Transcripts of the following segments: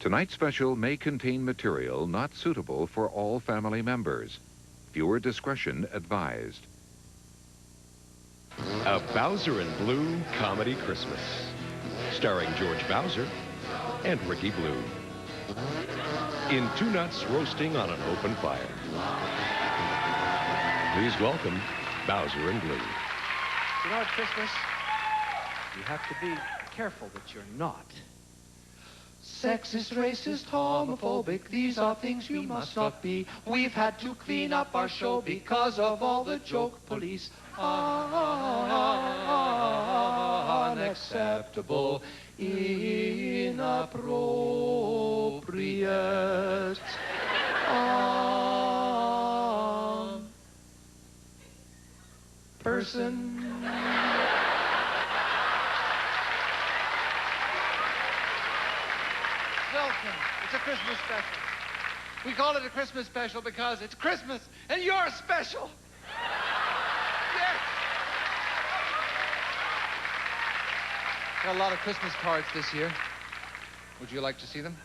Tonight's special may contain material not suitable for all family members. Viewer discretion advised. A Bowser and Blue Comedy Christmas, starring George Bowser and Ricky Blue. In Two Nuts Roasting on an Open Fire. Please welcome Bowser and Blue. You know, at Christmas, you have to be careful that you're not. Sexist, racist, homophobic, these are things you must not be. We've had to clean up our show because of all the joke police. Unacceptable, inappropriate. Person. Welcome. It's a Christmas special. We call it a Christmas special because it's Christmas and you're special. Yes. Got a lot of Christmas cards this year. Would you like to see them?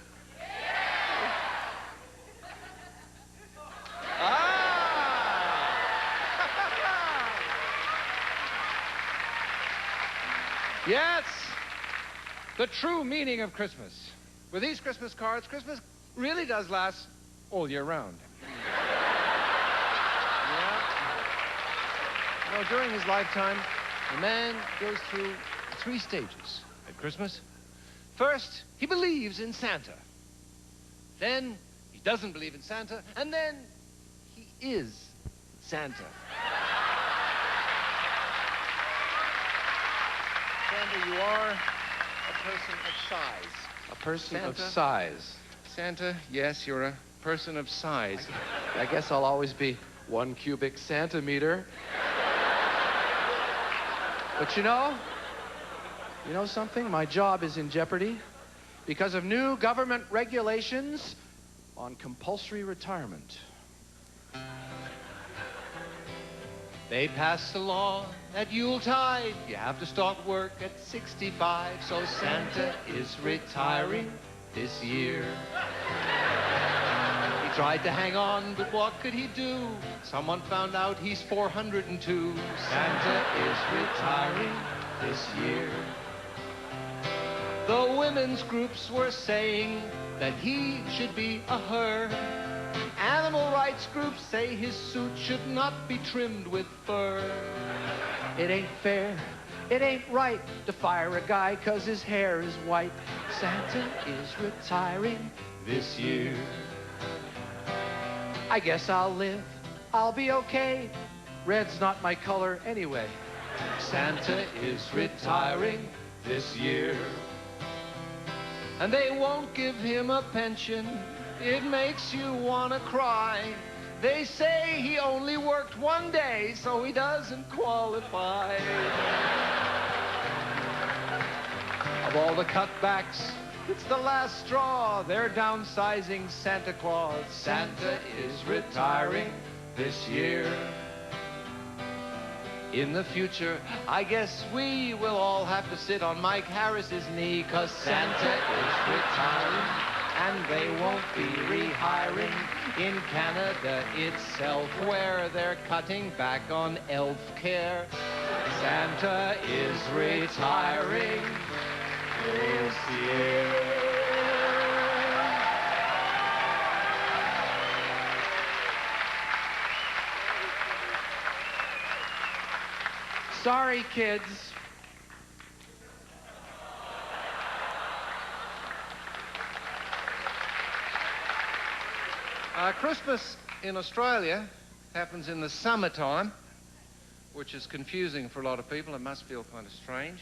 Yes, the true meaning of Christmas. With these Christmas cards, Christmas really does last all year round. Yeah. You know, during his lifetime, a man goes through 3 stages at Christmas. First, he believes in Santa. Then, he doesn't believe in Santa. And then, he is Santa. Santa, you are a person of size. A person Santa? of size. Santa, yes, you're a person of size. I guess I'll always be 1 cubic centimeter. But you know something? My job is in jeopardy because of new government regulations on compulsory retirement. They passed a law at Yuletide. You have to start work at 65, so Santa is retiring this year. He tried to hang on, but what could he do? Someone found out he's 402. Santa is retiring this year. The women's groups were saying that he should be a her. Animal rights groups say his suit should not be trimmed with fur. It ain't fair, it ain't right to fire a guy 'cause his hair is white. Santa is retiring This year. I guess I'll live, I'll be okay. Red's not my color anyway. Santa is retiring this year. And they won't give him a pension. It makes you want to cry. They say he only worked 1 day, so he doesn't qualify. Of all the cutbacks, it's the last straw. They're downsizing Santa Claus. Santa is retiring this year. In the future, I guess we will all have to sit on Mike Harris's knee, 'cause Santa is retiring. And they won't be rehiring in Canada itself, where they're cutting back on elf care. Santa is retiring this year. Sorry, kids. Christmas in Australia happens in the summertime, which is confusing for a lot of people. It must feel kind of strange.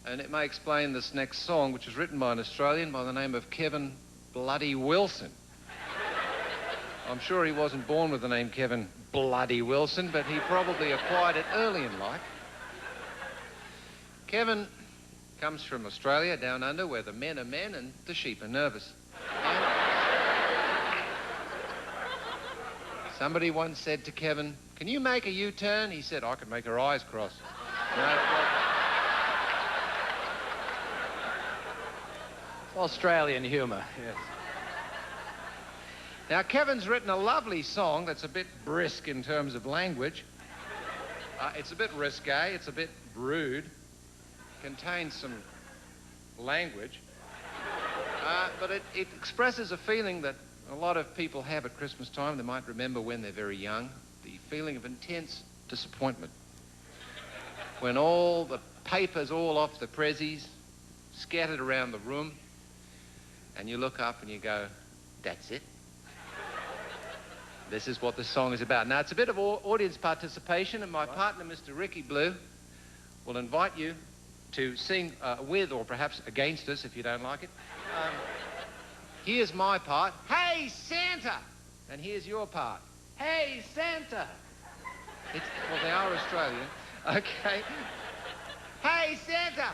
And it may explain this next song, which was written by an Australian by the name of Kevin Bloody Wilson. I'm sure he wasn't born with the name Kevin Bloody Wilson, but he probably acquired it early in life. Kevin comes from Australia, down under, where the men are men and the sheep are nervous. Somebody once said to Kevin, "Can you make a U-turn?" He said, "I could make her eyes cross." No. Australian humour, yes. Now, Kevin's written a lovely song that's a bit brisk in terms of language. It's a bit risque, it's a bit rude, contains some language, but it expresses a feeling that a lot of people have at Christmas time. They might remember when they're very young, the feeling of intense disappointment. When all the paper's all off the prezzies, scattered around the room, and you look up and you go, that's it. This is what the song is about. Now, it's a bit of audience participation, and my partner, Mr. Ricky Blue, will invite you to sing with or perhaps against us if you don't like it. Here's my part. Hey, Santa! And here's your part. Hey, Santa! Well, they are Australian. Okay. Hey, Santa!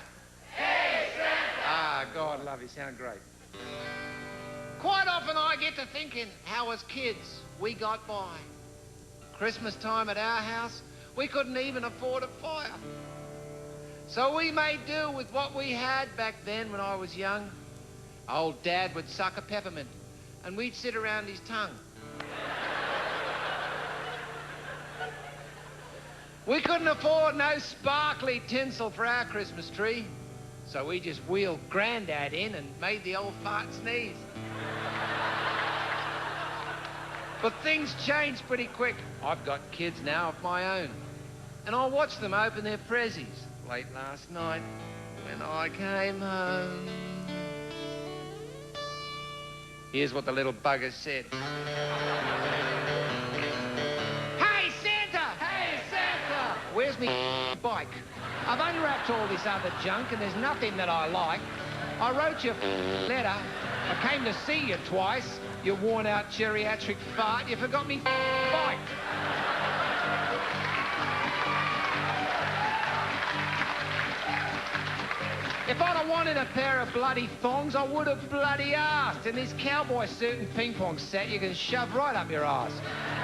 Hey, Santa! Ah, God love you. Sound great. Quite often I get to thinking how as kids we got by. Christmas time at our house, we couldn't even afford a fire. So we made do with what we had back then when I was young. Old Dad would suck a peppermint and we'd sit around his tongue. We couldn't afford no sparkly tinsel for our Christmas tree. So we just wheeled Grandad in and made the old fart sneeze. But things changed pretty quick. I've got kids now of my own. And I watched them open their prezzies late last night when I came home. Here's what the little bugger said. Hey, Santa! Hey, Santa! Where's me bike? I've unwrapped all this other junk and there's nothing that I like. I wrote you a letter. I came to see you twice. You worn-out geriatric fart. You forgot me bike. If I'd have wanted a pair of bloody thongs, I would have bloody asked. And this cowboy suit and ping-pong set you can shove right up your ass.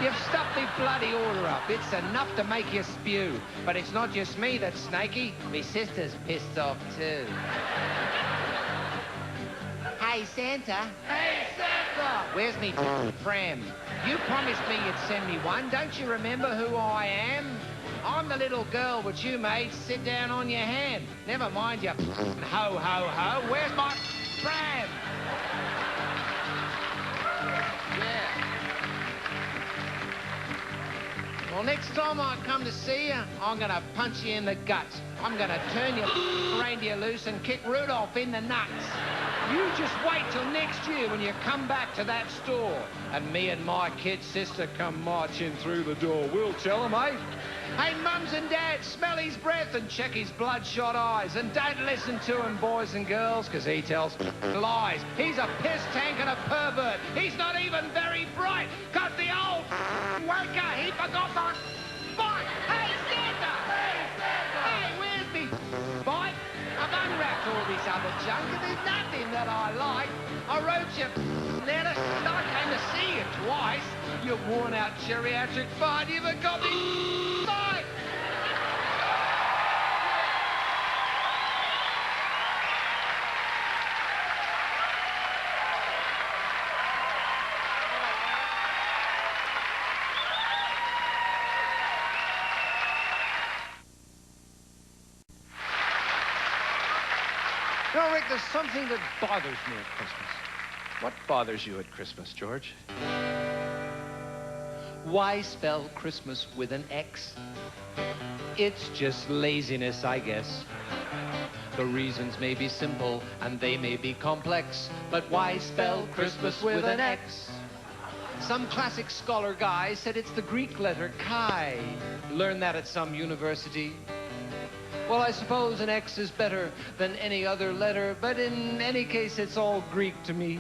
You've stuffed me bloody order up. It's enough to make you spew. But it's not just me that's snaky. Me sister's pissed off too. Hey, Santa. Hey, Santa! Where's me pram? You promised me you'd send me one. Don't you remember who I am? I'm the little girl which you made sit down on your hand. Never mind your ho, ho, ho. Where's my pram? Yeah. Well, next time I come to see you, I'm going to punch you in the guts. I'm going to turn your reindeer loose and kick Rudolph in the nuts. You just wait till next year when you come back to that store and me and my kid sister come marching through the door. We'll tell him, eh? Hey, mums and dads, smell his breath and check his bloodshot eyes. And don't listen to him, boys and girls, because he tells lies. He's a piss tank and a pervert. He's not even very bright, because the old wanker, he forgot my bike. Hey, Santa! Hey, Santa! Hey, where's me bike? I've unwrapped all this other junk and there's nothing that I like. I wrote you a letter and I came to see you twice. You worn-out geriatric fart, you forgot me bike. You know, Rick, there's something that bothers me at Christmas. What bothers you at Christmas, George? Why spell Christmas with an X? It's just laziness, I guess. The reasons may be simple and they may be complex, but why spell Christmas with an X? Some classic scholar guy said it's the Greek letter chi. Learned that at some university. Well, I suppose an X is better than any other letter, but in any case, it's all Greek to me.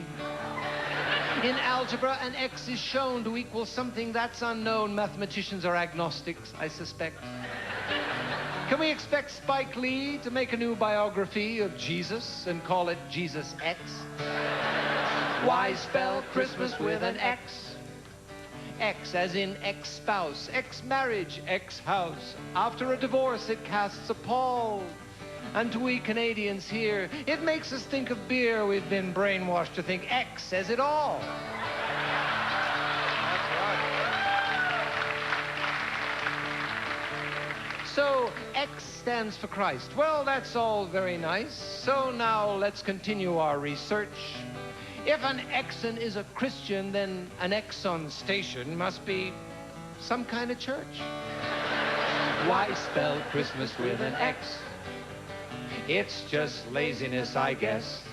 In algebra, an X is shown to equal something that's unknown. Mathematicians are agnostics, I suspect. Can we expect Spike Lee to make a new biography of Jesus and call it Jesus X? Why spell Christmas with an X? X as in ex-spouse, ex-marriage, ex-house. After a divorce, it casts a pall. And to we Canadians here, it makes us think of beer. We've been brainwashed to think X says it all. So, X stands for Christ. Well, that's all very nice. So now let's continue our research. If an Exon is a Christian, then an Exon station must be some kind of church. Why spell Christmas with an X? It's just laziness, I guess.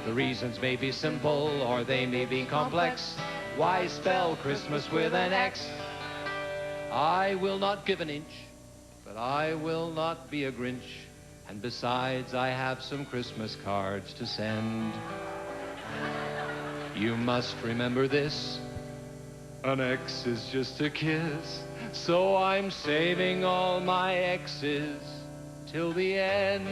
The reasons may be simple or they may be complex. Why spell Christmas with an X? I will not give an inch, but I will not be a Grinch. And besides, I have some Christmas cards to send. You must remember this. An X is just a kiss. So I'm saving all my X's till the end.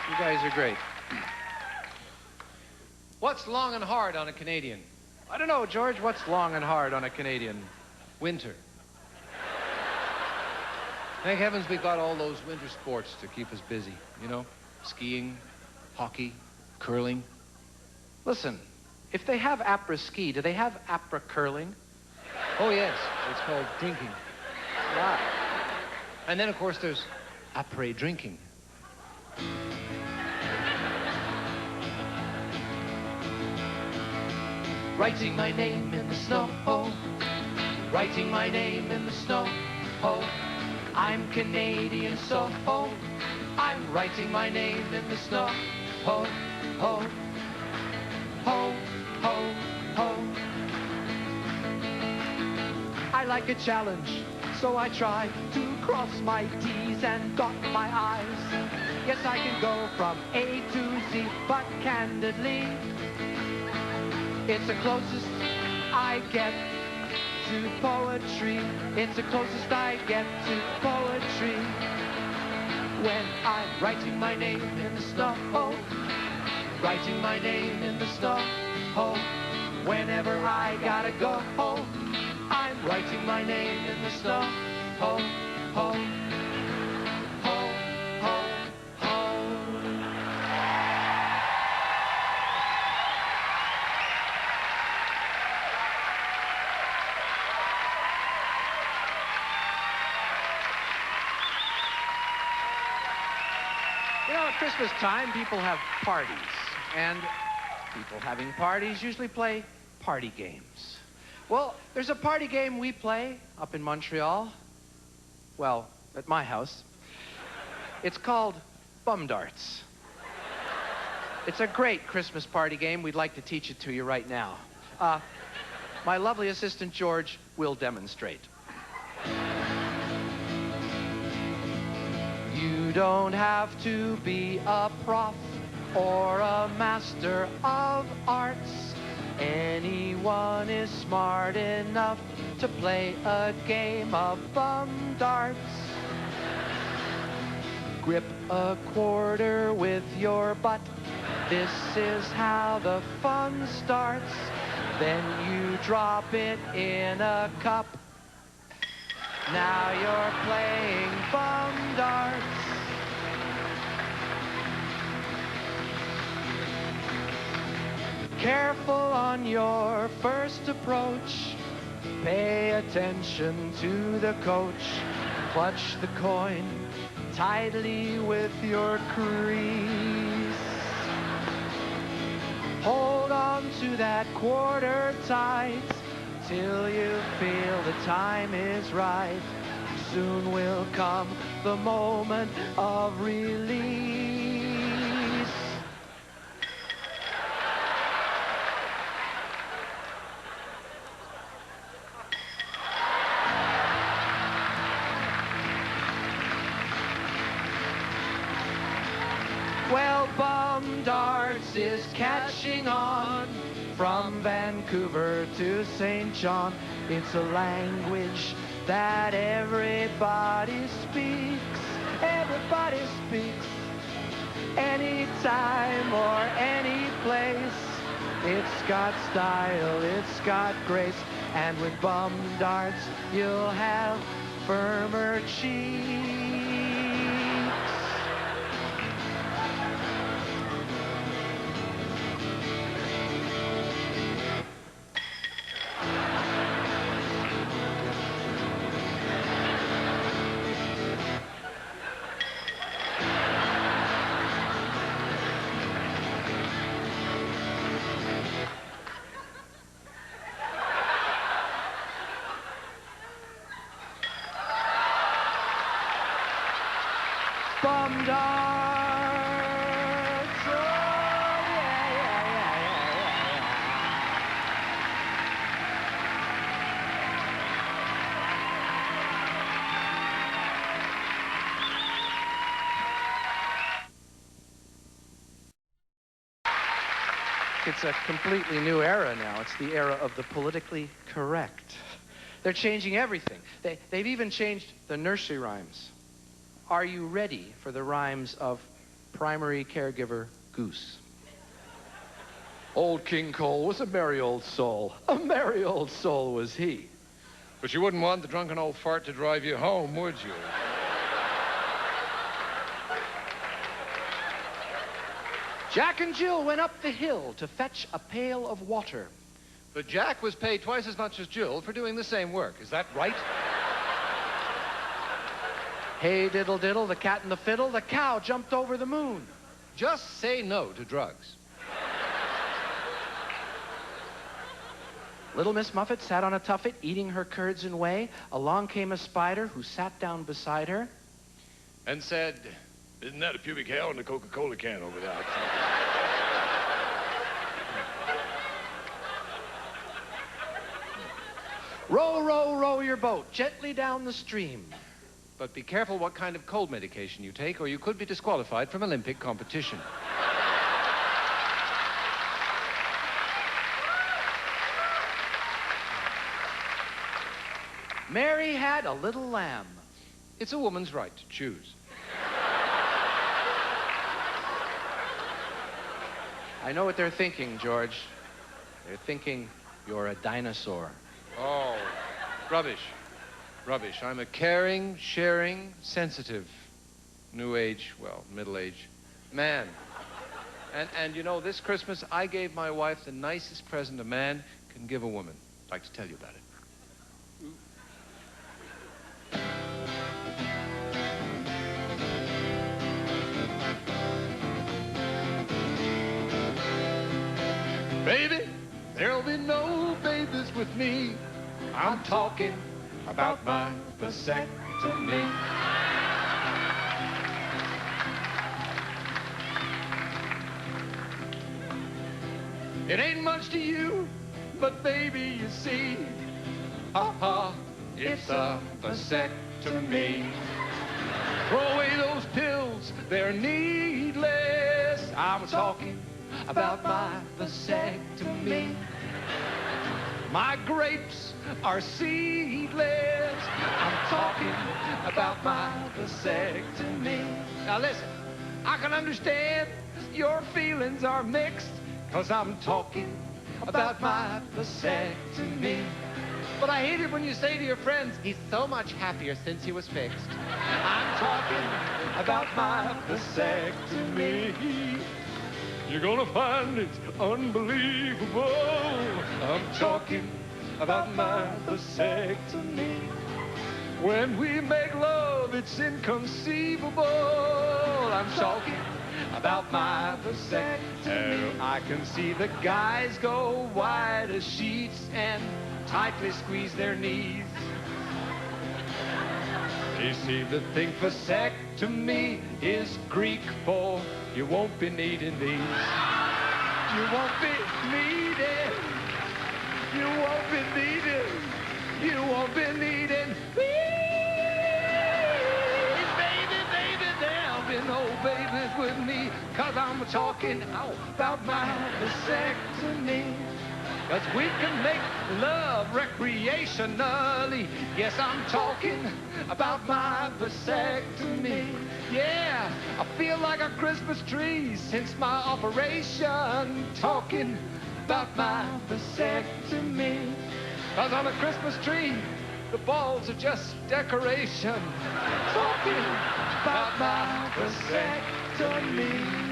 You guys are great. What's long and hard on a Canadian? I don't know, George. What's long and hard on a Canadian? Winter. Thank heavens we've got all those winter sports to keep us busy, you know? Skiing, hockey, curling. Listen, if they have après-ski, do they have après-curling? Oh, yes. It's called drinking. Wow. And then, of course, there's après-drinking. Writing my name in the snow, writing my name in the snow, I'm Canadian, so I'm writing my name in the snow, ho, ho, ho, ho, ho. I like a challenge, so I try to cross my T's and dot my I's. Yes, I can go from A to Z, but candidly, it's the closest I get to poetry. It's the closest I get to poetry. When I'm writing my name in the snow, writing my name in the snow, whenever I gotta go home, I'm writing my name in the snow, ho, ho, ho, ho, ho. You know, at Christmas time, people have parties, and people having parties usually play party games. Well, there's a party game we play up in Montreal. Well, at my house. It's called Bum Darts. It's a great Christmas party game. We'd like to teach it to you right now. My lovely assistant, George, will demonstrate. You don't have to be a prof or a master of arts. Anyone is smart enough to play a game of bum darts. Grip a quarter with your butt. This is how the fun starts. Then you drop it in a cup. Now you're playing bum darts. Careful on your first approach. Pay attention to the coach. Clutch the coin tightly with your crease. Hold on to that quarter tight till you feel the time is right. Soon will come the moment of release. Well, bum darts is catching on from Vancouver to St. John. It's a language that everybody speaks. Everybody speaks. Anytime or any place. It's got style, it's got grace. And with bum darts, you'll have firmer cheeks. Bum darts. Oh, It's a completely new era now. It's the era of the politically correct. They're changing everything. They've even changed the nursery rhymes. Are you ready for the rhymes of primary caregiver Goose? Old King Cole was a merry old soul. A merry old soul was he. But you wouldn't want the drunken old fart to drive you home, would you? Jack and Jill went up the hill to fetch a pail of water. But Jack was paid twice as much as Jill for doing the same work. Is that right? Hey, diddle, diddle, the cat and the fiddle, the cow jumped over the moon. Just say no to drugs. Little Miss Muffet sat on a tuffet, eating her curds and whey. Along came a spider who sat down beside her. And said, Isn't that a pubic hair in the Coca-Cola can over there? Row, row, row your boat gently down the stream. but be careful what kind of cold medication you take, or you could be disqualified from Olympic competition. Mary had a little lamb. It's a woman's right to choose. I know what they're thinking, George. They're thinking you're a dinosaur. Oh, rubbish. Rubbish. I'm a caring, sharing, sensitive, new age, well, middle age man. And you know, this Christmas, I gave my wife the nicest present a man can give a woman. I'd like to tell you about it. Baby, there'll be no babies with me. I'm talking about my vasectomy. It ain't much to you, but baby, you see, it's a vasectomy. Throw away those pills, they're needless. I'm talking about my vasectomy. My grapes are seedless. I'm talking about my vasectomy. Now listen, I can understand your feelings are mixed, 'cause I'm talking about my vasectomy. But I hate it when you say to your friends, he's so much happier since he was fixed. I'm talking about my vasectomy. You're gonna find it unbelievable. I'm talking about my vasectomy. When we make love, it's inconceivable. I'm talking about my vasectomy. I can see the guys go wide as sheets and tightly squeeze their knees. You see, the thing vasectomy is Greek for you won't be needing these. You won't be needing. You won't be needing. You won't be needing these. Baby, baby, there'll be no babies with me, 'cause I'm talking about my vasectomy. 'Cause we can make love recreationally. Yes, I'm talking about my vasectomy. Yeah, I feel like a Christmas tree since my operation. Talking about my vasectomy. 'Cause on a Christmas tree, the balls are just decoration. Talking about my vasectomy.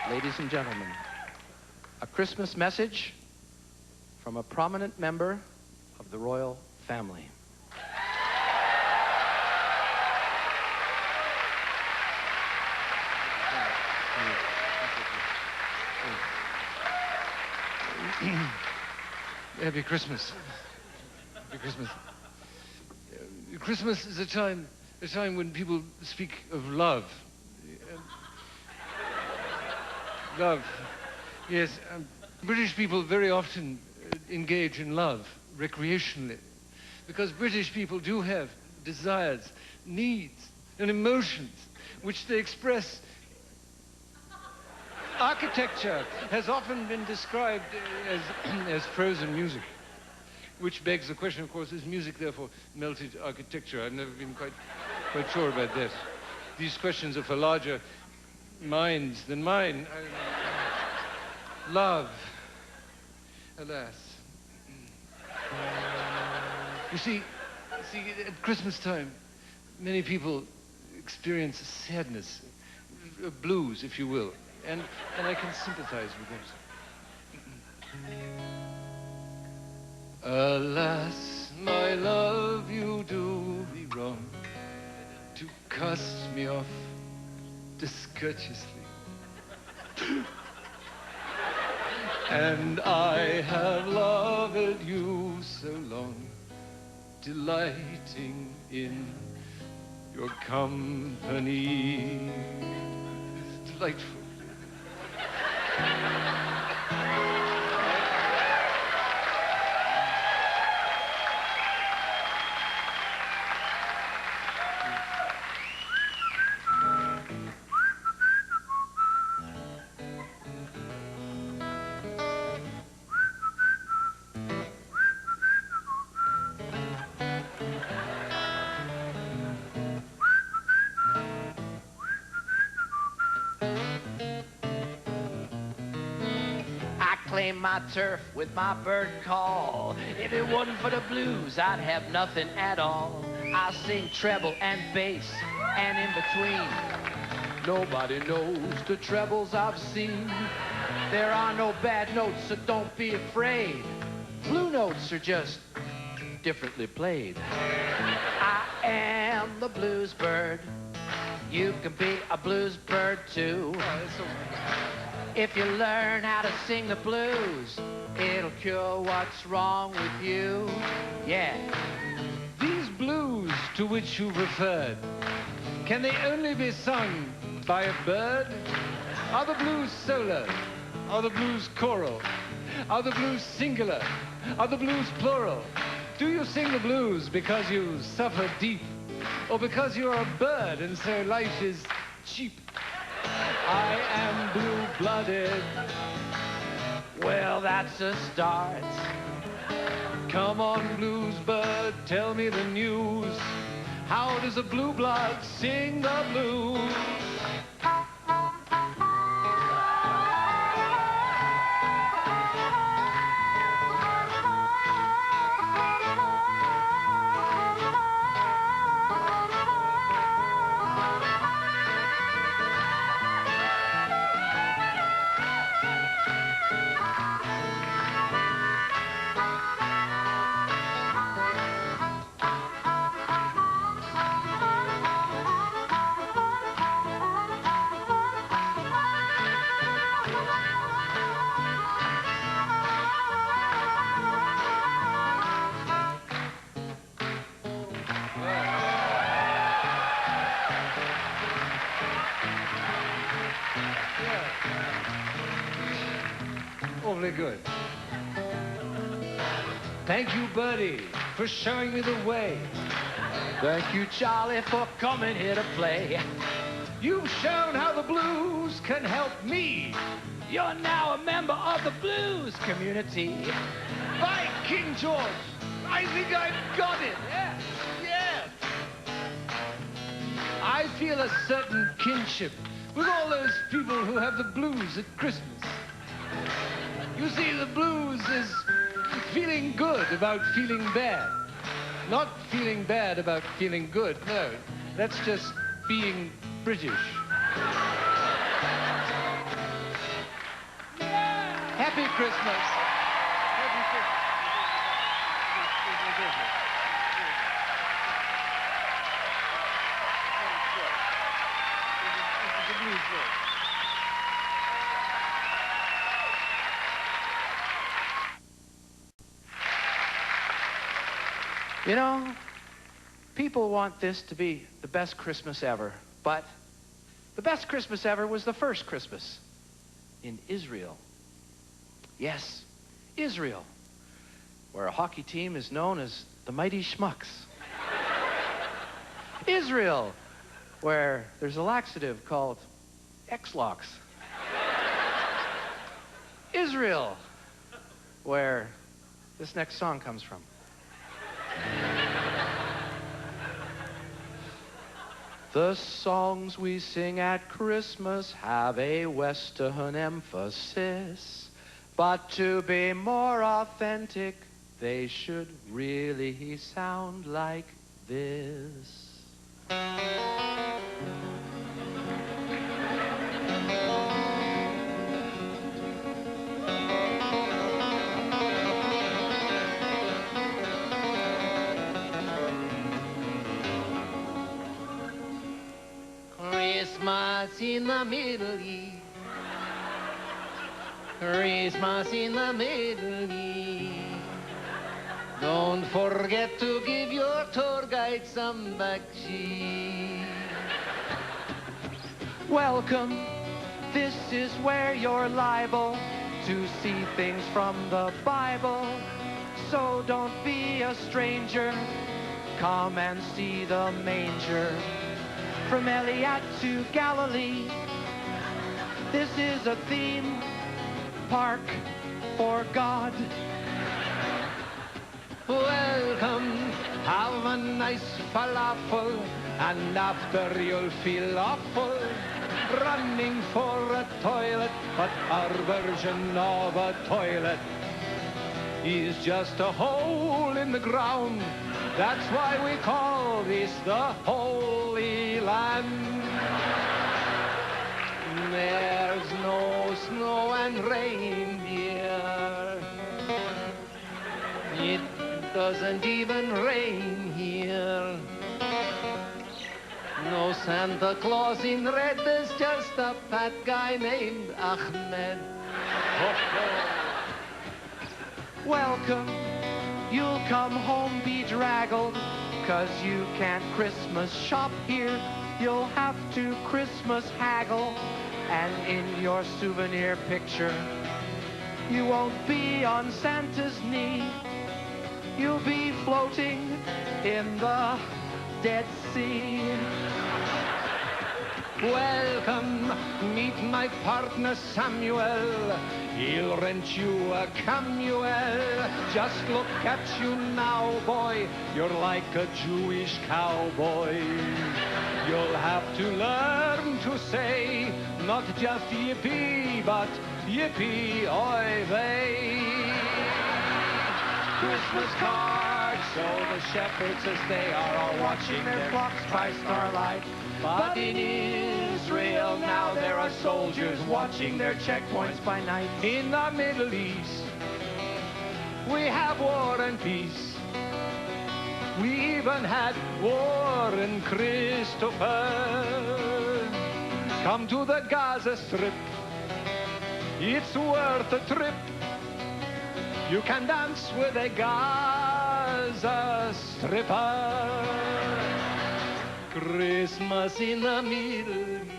Ladies and gentlemen, a Christmas message from a prominent member of the royal family. Happy Christmas. Happy Christmas. Christmas is a time when people speak of love. Love. Yes, British people very often engage in love recreationally because British people do have desires, needs, and emotions which they express. Architecture has often been described as frozen music, which begs the question, of course, is music therefore melted architecture? I've never been quite sure about that. These questions are for larger minds than mine. Love, alas. You see, at Christmas time, many people experience sadness, blues, if you will, and I can sympathize with that. Alas, my love, you do me wrong to cast me off discourteously. And I have loved you so long, delighting in your company. It's delightful. Claim my turf with my bird call. If it wasn't for the blues, I'd have nothing at all. I sing treble and bass and in between. Nobody knows the trebles I've seen. There are no bad notes, so don't be afraid. Blue notes are just differently played. I am the blues bird. You can be a blues bird too. If you learn how to sing the blues, it'll cure what's wrong with you. Yeah. These blues to which you referred, can they only be sung by a bird? Are the blues solo? Are the blues choral? Are the blues singular? Are the blues plural? Do you sing the blues because you suffer deep, or because you're a bird and so life is cheap? I am blue-blooded. Well, that's a start. Come on, blues bird, tell me the news. How does a blue blood sing the blues? awfully good. Thank you, Buddy, for showing me the way. Thank you, Charlie, for coming here to play. You've shown how the blues can help me. You're now a member of the blues community. By King George, I think I've got it. Yes, yes. I feel a certain kinship with all those people who have the blues at Christmas. You see, the blues is feeling good about feeling bad. Not feeling bad about feeling good, no. That's just being British. Happy Christmas. Happy Christmas. You know, people want this to be the best Christmas ever, but the best Christmas ever was the first Christmas in Israel. Yes, Israel, where a hockey team is known as the Mighty Schmucks. Israel, where there's a laxative called X-Lax. Israel, where this next song comes from. The songs we sing at Christmas have a Western emphasis, but to be more authentic, they should really sound like this. Christmas in the Middle East. Christmas in the Middle East. Don't forget to give your tour guide some baksheesh. Welcome, this is where you're liable to see things from the Bible. So don't be a stranger, come and see the manger. From Eliot to Galilee, this is a theme park for God. Welcome, have a nice falafel, and after you'll feel awful, running for a toilet, but our version of a toilet is just a hole in the ground. That's why we call this the Holy Land. There's no snow and reindeer. It doesn't even rain here. No Santa Claus in red, there's just a fat guy named Ahmed. Welcome, you'll come home bedraggled, 'cause you can't Christmas shop here. You'll have to Christmas haggle, and in your souvenir picture, you won't be on Santa's knee. You'll be floating in the Dead Sea. Welcome, meet my partner Samuel. He'll rent you a Camuel. Just look at you now, boy. You're like a Jewish cowboy. You'll have to learn to say not just yippee, but yippee oy vey. Christmas cards show the shepherds as they are all watching their flocks by starlight. But in Israel now there are soldiers watching their checkpoints by night. In the Middle East, we have war and peace. We even had war in Christopher. Come to the Gaza Strip. It's worth a trip. You can dance with a Gaza stripper. Christmas in the Middle East.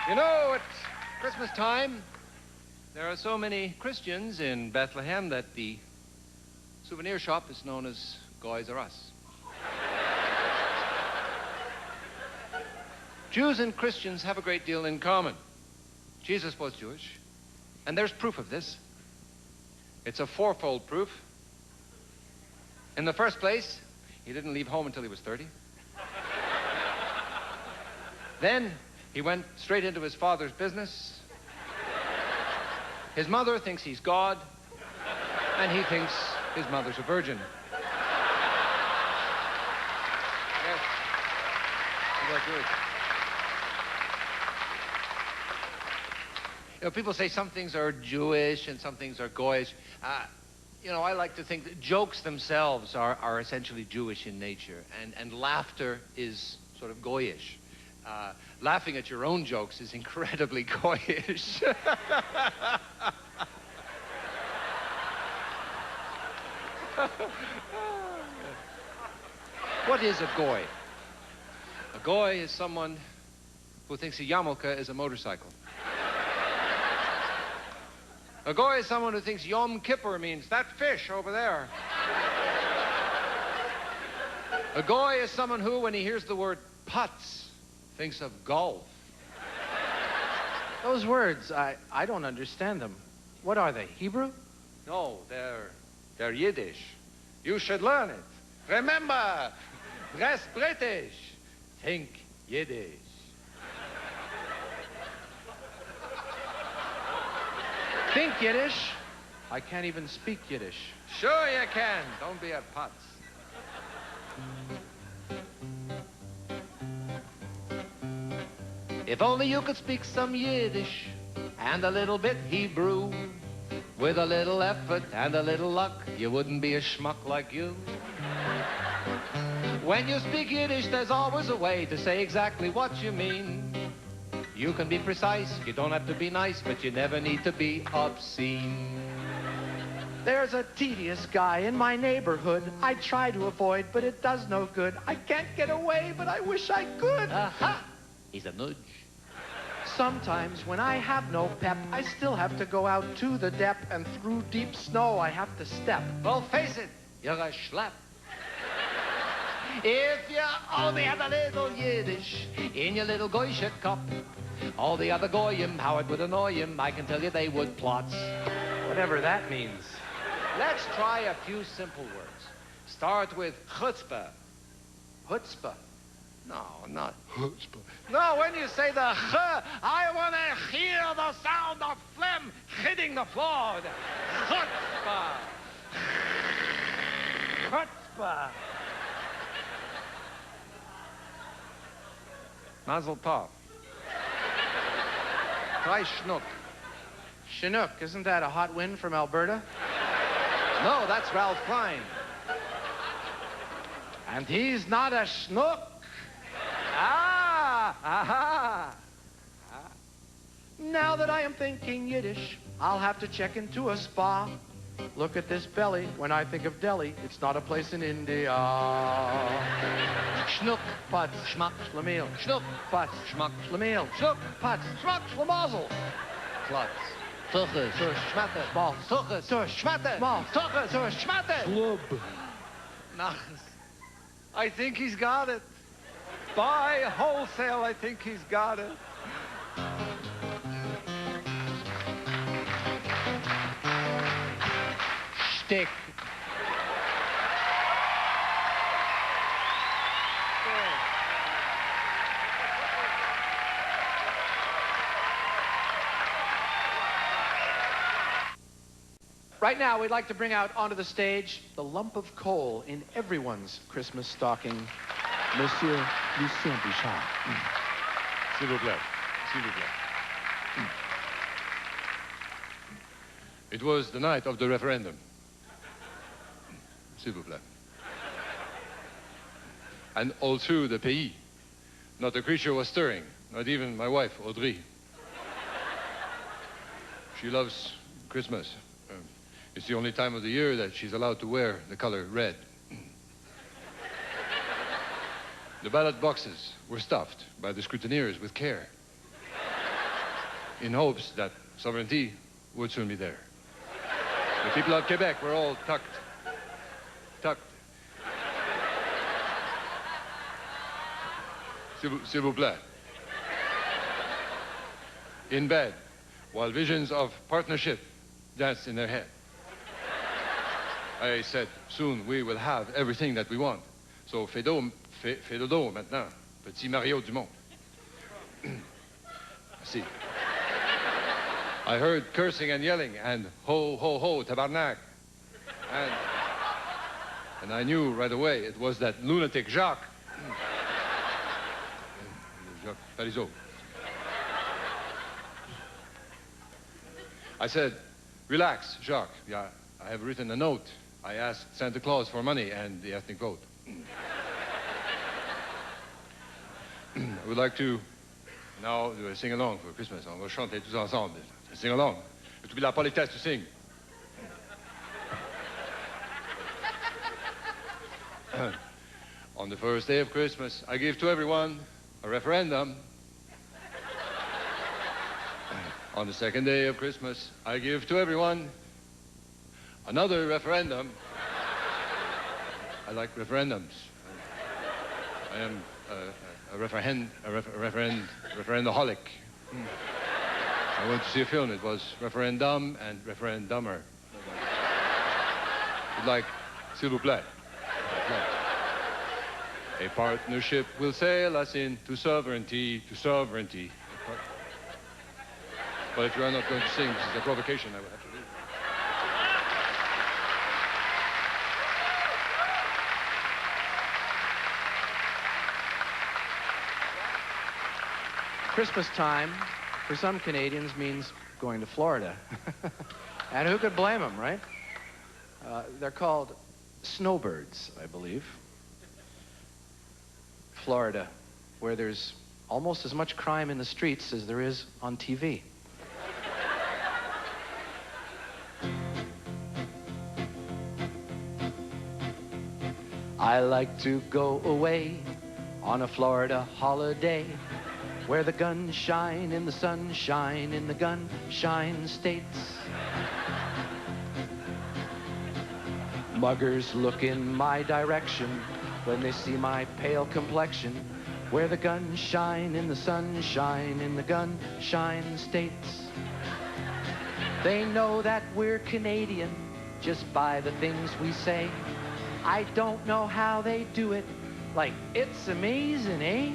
You know, at Christmas time, there are so many Christians in Bethlehem that the souvenir shop is known as Goys R Us. Jews and Christians have a great deal in common. Jesus was Jewish, and there's proof of this. It's a fourfold proof. In the first place, he didn't leave home until he was 30. Then he went straight into his father's business. His mother thinks he's God, and he thinks his mother's a virgin. Yes, he was Jewish. You know, people say some things are Jewish and some things are Goyish. You know, I like to think that jokes themselves are essentially Jewish in nature, and laughter is sort of Goyish. Laughing at your own jokes is incredibly Goyish. What is a Goy? A Goy is someone who thinks a yarmulke is a motorcycle. A Goy is someone who thinks Yom Kippur means that fish over there. A Goy is someone who, when he hears the word putz, thinks of golf. Those words, I don't understand them. What are they, Hebrew? No, they're Yiddish. You should learn it. Remember, dress British, think Yiddish. Think Yiddish? I can't even speak Yiddish. Sure you can. Don't be a putz. If only you could speak some Yiddish and a little bit Hebrew. With a little effort and a little luck, you wouldn't be a schmuck like you. When you speak Yiddish, there's always a way to say exactly what you mean. You can be precise, you don't have to be nice, but you never need to be obscene. There's a tedious guy in my neighborhood I try to avoid, but it does no good. I can't get away, but I wish I could. Aha! He's a nudge. Sometimes when I have no pep, I still have to go out to the dep, and through deep snow I have to step. Well, face it, you're a schlep. If you only had a little Yiddish in your little goyshe cup, all the other goyim, how it would annoy him, I can tell you they would plots. Whatever that means. Let's try a few simple words. Start with chutzpah. Chutzpah. No, not chutzpah. No, when you say the ch, I want to hear the sound of phlegm hitting the floor. Chutzpah. Chutzpah. Mazel tov. Try schnook. Chinook, isn't that a hot wind from Alberta? No, that's Ralph Klein. And he's not a schnook. Ah! Aha! Now that I am thinking Yiddish, I'll have to check into a spa. Look at this belly. When I think of Delhi, it's not a place in India. Schnook, Putz, schmuck, schlemiel. schnook, Putz, schmuck, schlemiel. schnook, Putz, schmuck, schlemazel. klotz. Tuches, Tush, schmatte, bal, tuches, tush, schmatte, small, tuches, tush, schmatte. schlub. Nachas. I think he's got it. Buy wholesale, I think he's got it. Shtick. Right now, we'd like to bring out onto the stage the lump of coal in everyone's Christmas stocking, Monsieur Lucien Bouchard. S'il vous plaît. S'il vous plaît. It was the night of the referendum. S'il vous plaît. And all through the pays, not a creature was stirring, not even my wife, Audrey. She loves Christmas. It's the only time of the year that she's allowed to wear the color red. The ballot boxes were stuffed by the scrutineers with care. in hopes that sovereignty would soon be there. The people of Quebec were all tucked. S'il vous plaît. In bed, while visions of partnership danced in their head. I said, soon we will have everything that we want. So fais dodo maintenant, petit Mario Dumont. See. I heard cursing and yelling and ho, ho, ho, tabarnak. And I knew right away it was that lunatic Jacques. Jacques Parizeau. I said, relax, Jacques. Yeah, I have written a note. I asked Santa Claus for money and the ethnic vote. I would like to now sing along for Christmas. On va chanter tous ensemble. Sing along. It will be la politesse to sing. On the first day of Christmas, I give to everyone a referendum. On the second day of Christmas, I give to everyone another referendum. I like referendums. I am a referendaholic. I went to see a film. It was Referendum and Referendummer. Like, s'il vous plaît. A partnership will sail us into sovereignty, to sovereignty. But if you are not going to sing, this is a provocation, I will have to leave. Christmas time, for some Canadians, means going to Florida. And who could blame them, right? They're called snowbirds, I believe. Florida, where there's almost as much crime in the streets as there is on TV. I like to go away on a Florida holiday, where the guns shine in the sunshine in the gun-shine states. Muggers look in my direction when they see my pale complexion, where the guns shine in the sunshine in the gun-shine states. They know that we're Canadian just by the things we say. I don't know how they do it, like it's amazing, eh?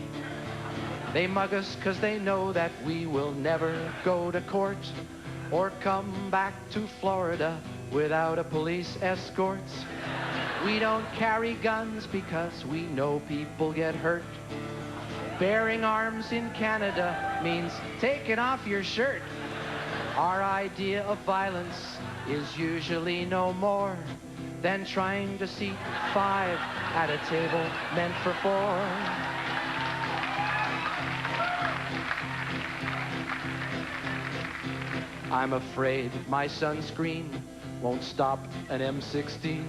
They mug us 'cause they know that we will never go to court or come back to Florida without a police escort. We don't carry guns because we know people get hurt. Bearing arms in Canada means taking off your shirt. Our idea of violence is usually no more than trying to seat 5 at a table meant for 4. I'm afraid my sunscreen won't stop an M16,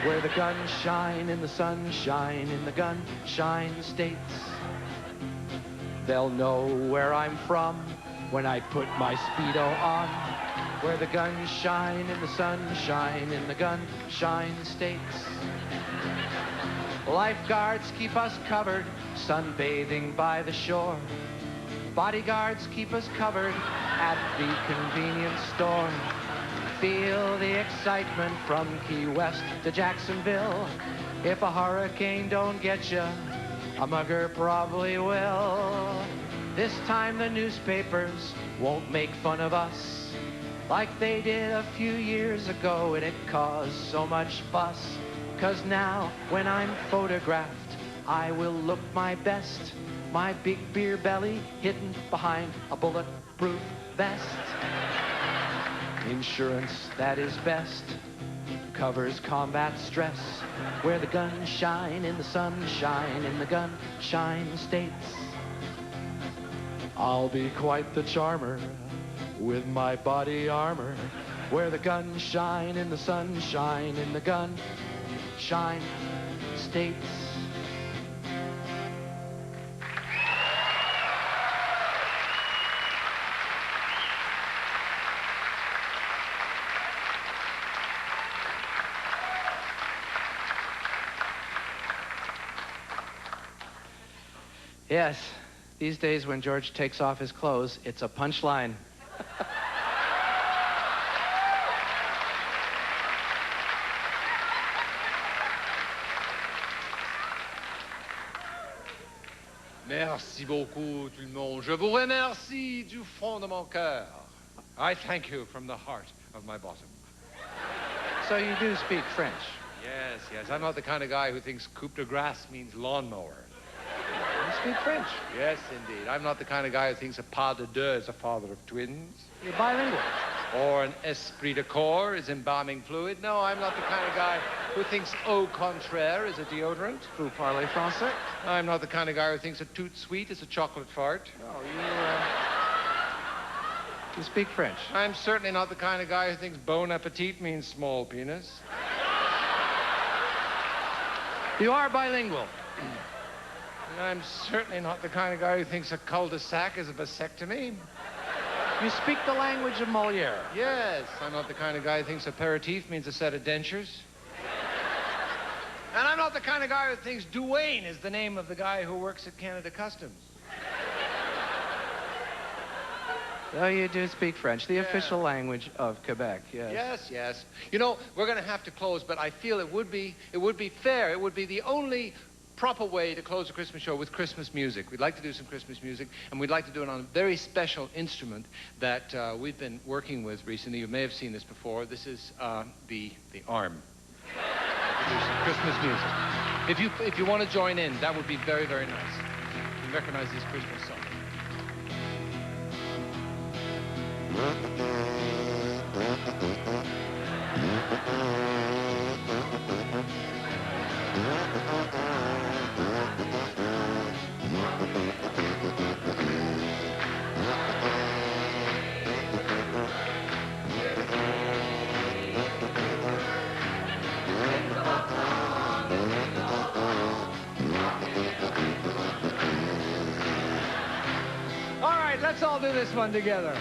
where the guns shine in the sunshine in the gun-shine states. They'll know where I'm from when I put my Speedo on, where the guns shine in the sunshine in the gun-shine states. Lifeguards keep us covered, sunbathing by the shore. Bodyguards keep us covered at the convenience store. Feel the excitement from Key West to Jacksonville. If a hurricane don't get you, a mugger probably will. This time the newspapers won't make fun of us like they did a few years ago, and it caused so much fuss. 'Cause now when I'm photographed, I will look my best. My big beer belly hidden behind a bulletproof vest. Insurance that is best covers combat stress, where the guns shine in the sunshine in the gun-shine states. I'll be quite the charmer with my body armor, where the guns shine in the sunshine in the gun-shine states. Yes, these days when George takes off his clothes, it's a punchline. Merci beaucoup, tout le monde. Je vous remercie du fond de mon cœur. I thank you from the heart of my bottom. So you do speak French? Yes, yes. I'm not the kind of guy who thinks coupe de grace means lawnmower. You speak French? Yes, indeed. I'm not the kind of guy who thinks a pas de deux is a father of twins. You're bilingual. Or an esprit de corps is embalming fluid. No, I'm not the kind of guy who thinks au contraire is a deodorant. Vous parlez français? I'm not the kind of guy who thinks a toot sweet is a chocolate fart. No, you speak French. I'm certainly not the kind of guy who thinks bon appetit means small penis. You are bilingual. I'm certainly not the kind of guy who thinks a cul-de-sac is a vasectomy. You speak the language of Molière. Yes, I'm not the kind of guy who thinks aperitif means a set of dentures. And I'm not the kind of guy who thinks Duane is the name of the guy who works at Canada Customs. Oh, you do speak French, the official language of Quebec, yes. Yes, yes. You know, we're going to have to close, but I feel it would be fair. It would be the only proper way to close a Christmas show with Christmas music. We'd like to do some Christmas music, and we'd like to do it on a very special instrument that we've been working with recently. You may have seen this before. This is the arm. Do some Christmas music. If you want to join in, that would be very, very nice. You recognize these Christmas songs. All right, let's all do this one together.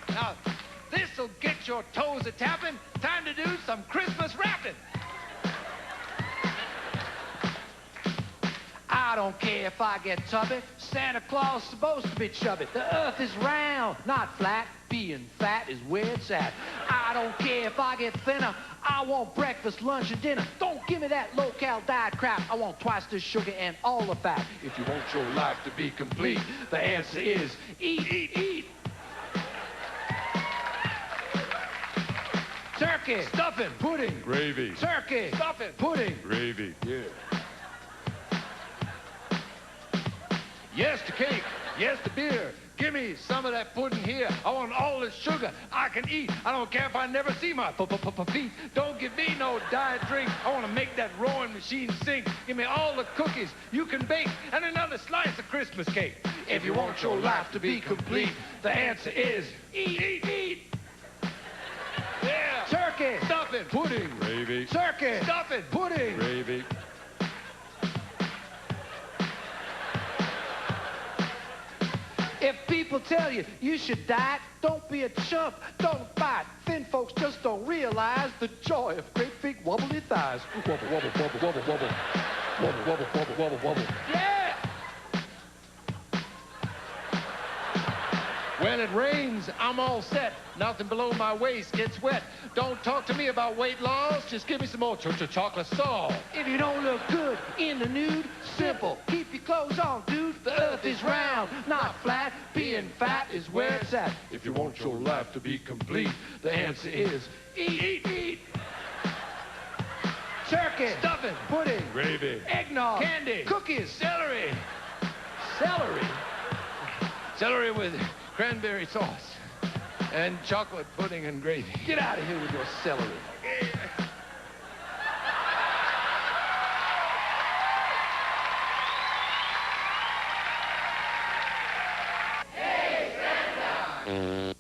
Now, this'll get your toes a-tapping. Time to do some Christmas rapping. I don't care if I get tubby. Santa Claus is supposed to be chubby. The earth is round, not flat. Being fat is where it's at. I don't care if I get thinner. I want breakfast, lunch, and dinner. Don't give me that low-cal diet crap. I want twice the sugar and all the fat. If you want your life to be complete, the answer is eat, eat, eat. Turkey, stuffing, pudding, Gravy. turkey, stuffing, pudding. Gravy. Yeah. Yes to cake, yes to beer. Give me some of that pudding here. I want all the sugar I can eat. I don't care if I never see my feet. Don't give me no diet drink. I want to make that rowing machine sing. Give me all the cookies you can bake and another slice of Christmas cake. If you want your life to be complete, the answer is eat, eat, eat. Yeah. Turkey, stuffing, pudding, Gravy. turkey, stuffing, pudding. Gravy. If people People tell you you should diet. Don't be a chump. Don't fight. Thin folks just don't realize the joy of great big wobbly thighs. Wobble, wobble, wobble, wobble, wobble. Wobble, wobble, wobble, wobble, wobble. Yeah! When it rains, I'm all set. Nothing below my waist gets wet. Don't talk to me about weight loss. Just give me some more chocolate sauce. If you don't look good in the nude, simple. Keep your clothes on, dude. The earth is round, not flat. Being fat is where it's at. If you want your life to be complete, the answer is eat, eat. Turkey, Stuffing, pudding, gravy, eggnog, candy, cookies, celery. celery. Celery with cranberry sauce and chocolate pudding and gravy. Get out of here with your celery. Hey, Santa!